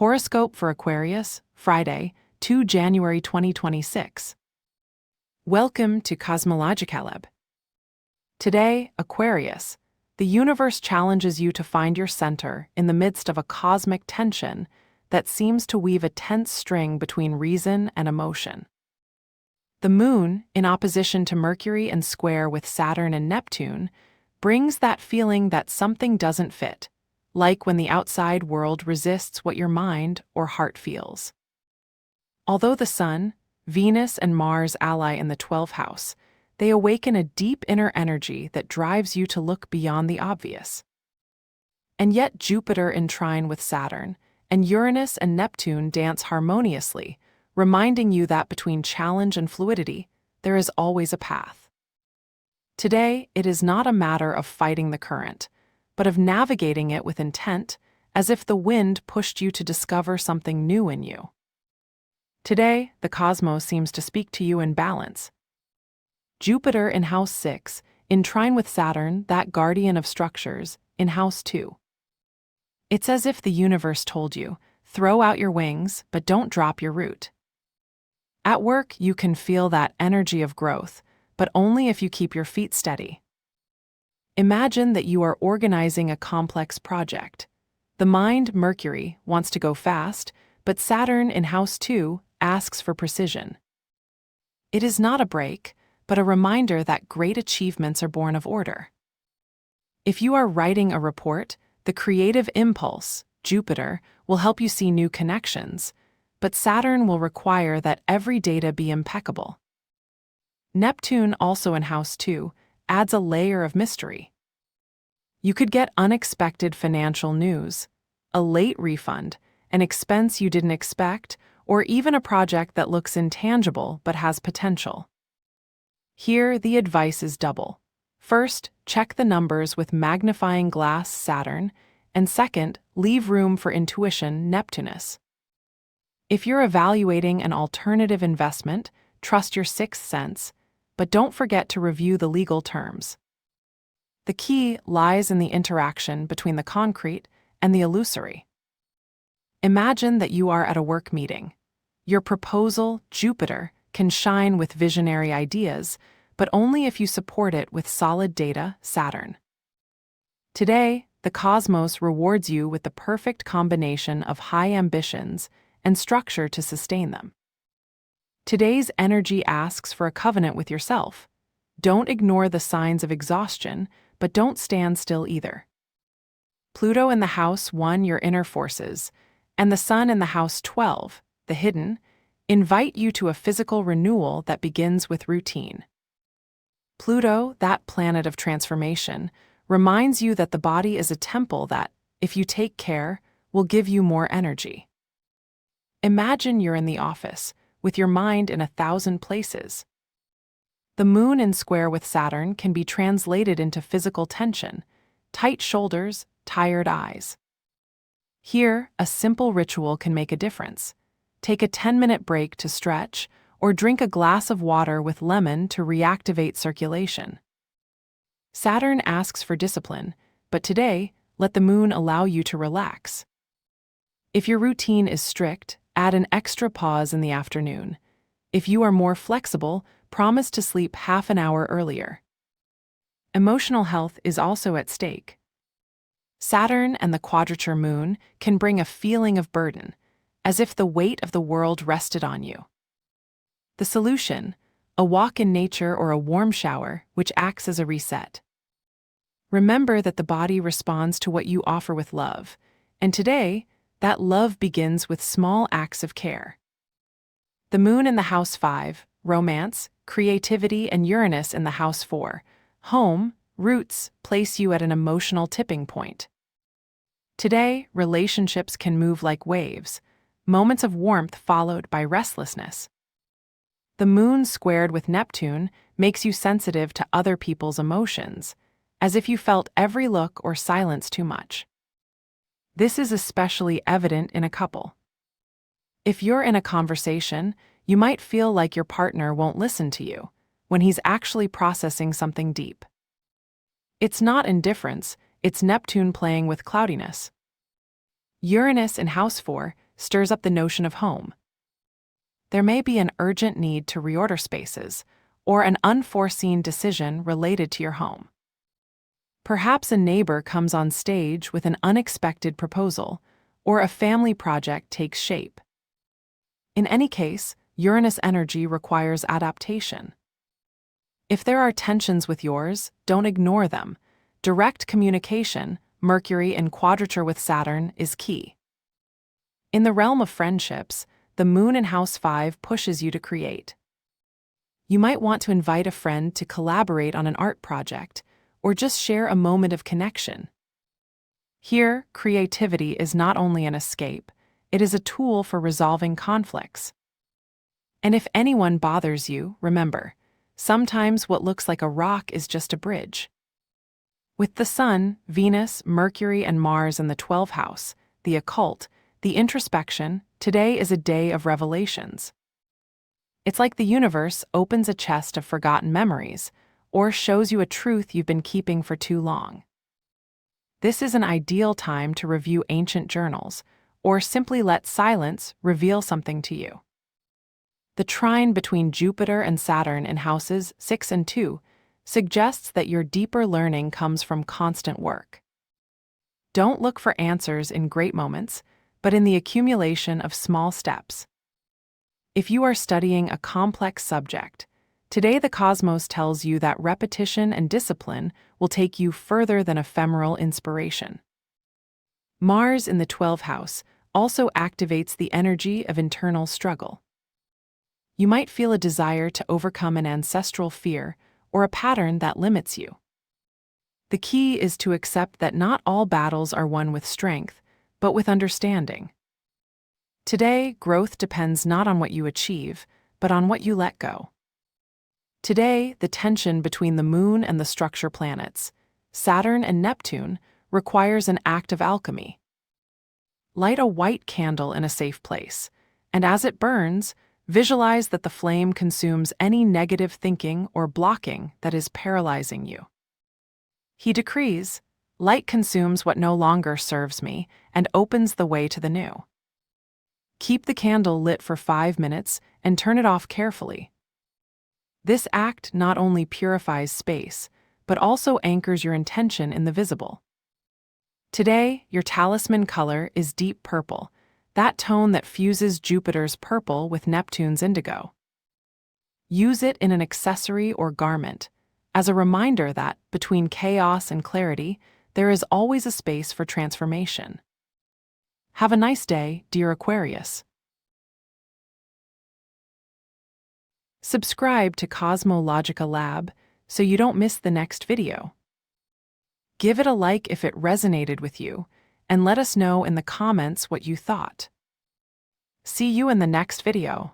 Horoscope for Aquarius, Friday, 2 January 2026. Welcome to Cosmologicaleb. Today, Aquarius, the universe challenges you to find your center in the midst of a cosmic tension that seems to weave a tense string between reason and emotion. The moon, in opposition to Mercury and square with Saturn and Neptune, brings that feeling that something doesn't fit, like when the outside world resists what your mind or heart feels. Although the Sun, Venus, and Mars ally in the 12th house, they awaken a deep inner energy that drives you to look beyond the obvious. And yet Jupiter in trine with Saturn, and Uranus and Neptune dance harmoniously, reminding you that between challenge and fluidity, there is always a path. Today, it is not a matter of fighting the current, but of navigating it with intent, as if the wind pushed you to discover something new in you. Today, the cosmos seems to speak to you in balance. Jupiter in House 6, in trine with Saturn, that guardian of structures, in House 2. It's as if the universe told you, throw out your wings, but don't drop your root. At work, you can feel that energy of growth, but only if you keep your feet steady. Imagine that you are organizing a complex project. The mind, Mercury, wants to go fast, but Saturn in House 2 asks for precision. It is not a break, but a reminder that great achievements are born of order. If you are writing a report, the creative impulse, Jupiter, will help you see new connections, but Saturn will require that every data be impeccable. Neptune, also in House 2, adds a layer of mystery. You could get unexpected financial news, a late refund, an expense you didn't expect, or even a project that looks intangible but has potential. Here, the advice is double. First, check the numbers with magnifying glass Saturn, and second, leave room for intuition Neptunus. If you're evaluating an alternative investment, trust your sixth sense, but don't forget to review the legal terms. The key lies in the interaction between the concrete and the illusory. Imagine that you are at a work meeting. Your proposal, Jupiter, can shine with visionary ideas, but only if you support it with solid data, Saturn. Today, the cosmos rewards you with the perfect combination of high ambitions and structure to sustain them. Today's energy asks for a covenant with yourself. Don't ignore the signs of exhaustion, but don't stand still either. Pluto in the House 1, your inner forces, and the Sun in the House 12, the hidden, invite you to a physical renewal that begins with routine. Pluto, that planet of transformation, reminds you that the body is a temple that, if you take care, will give you more energy. Imagine you're in the office, with your mind in 1,000 places. The moon in square with Saturn can be translated into physical tension, tight shoulders, tired eyes. Here, a simple ritual can make a difference. Take a 10-minute break to stretch, or drink a glass of water with lemon to reactivate circulation. Saturn asks for discipline, but today, let the moon allow you to relax. If your routine is strict, add an extra pause in the afternoon. If you are more flexible, promise to sleep half an hour earlier. Emotional health is also at stake. Saturn and the quadrature moon can bring a feeling of burden, as if the weight of the world rested on you. The solution: a walk in nature or a warm shower, which acts as a reset. Remember that the body responds to what you offer with love, and today, that love begins with small acts of care. The moon in the House 5, romance, creativity, and Uranus in the House 4, home, roots, place you at an emotional tipping point. Today, relationships can move like waves, moments of warmth followed by restlessness. The moon squared with Neptune makes you sensitive to other people's emotions, as if you felt every look or silence too much. This is especially evident in a couple. If you're in a conversation, you might feel like your partner won't listen to you, when he's actually processing something deep. It's not indifference, it's Neptune playing with cloudiness. Uranus in House 4 stirs up the notion of home. There may be an urgent need to reorder spaces, or an unforeseen decision related to your home. Perhaps a neighbor comes on stage with an unexpected proposal, or a family project takes shape. In any case, Uranus energy requires adaptation. If there are tensions with yours, don't ignore them. Direct communication, Mercury in quadrature with Saturn, is key. In the realm of friendships, the moon in house 5 pushes you to create. You might want to invite a friend to collaborate on an art project, or just share a moment of connection. Here, creativity is not only an escape, it is a tool for resolving conflicts. And if anyone bothers you, remember, sometimes what looks like a rock is just a bridge. With the Sun, Venus, Mercury, and Mars in the 12th house, the occult, the introspection, today is a day of revelations. It's like the universe opens a chest of forgotten memories, or shows you a truth you've been keeping for too long. This is an ideal time to review ancient journals, or simply let silence reveal something to you. The trine between Jupiter and Saturn in houses 6 and 2 suggests that your deeper learning comes from constant work. Don't look for answers in great moments, but in the accumulation of small steps. If you are studying a complex subject, today the cosmos tells you that repetition and discipline will take you further than ephemeral inspiration. Mars in the 12th house also activates the energy of internal struggle. You might feel a desire to overcome an ancestral fear or a pattern that limits you. The key is to accept that not all battles are won with strength, but with understanding. Today, growth depends not on what you achieve, but on what you let go. Today, the tension between the Moon and the structure planets, Saturn and Neptune, requires an act of alchemy. Light a white candle in a safe place, and as it burns, visualize that the flame consumes any negative thinking or blocking that is paralyzing you. He decrees, "Light consumes what no longer serves me and opens the way to the new." Keep the candle lit for 5 minutes and turn it off carefully. This act not only purifies space, but also anchors your intention in the visible. Today, your talisman color is deep purple, that tone that fuses Jupiter's purple with Neptune's indigo. Use it in an accessory or garment, as a reminder that, between chaos and clarity, there is always a space for transformation. Have a nice day, dear Aquarius. Subscribe to Cosmological Lab so you don't miss the next video. Give it a like if it resonated with you, and let us know in the comments what you thought. See you in the next video.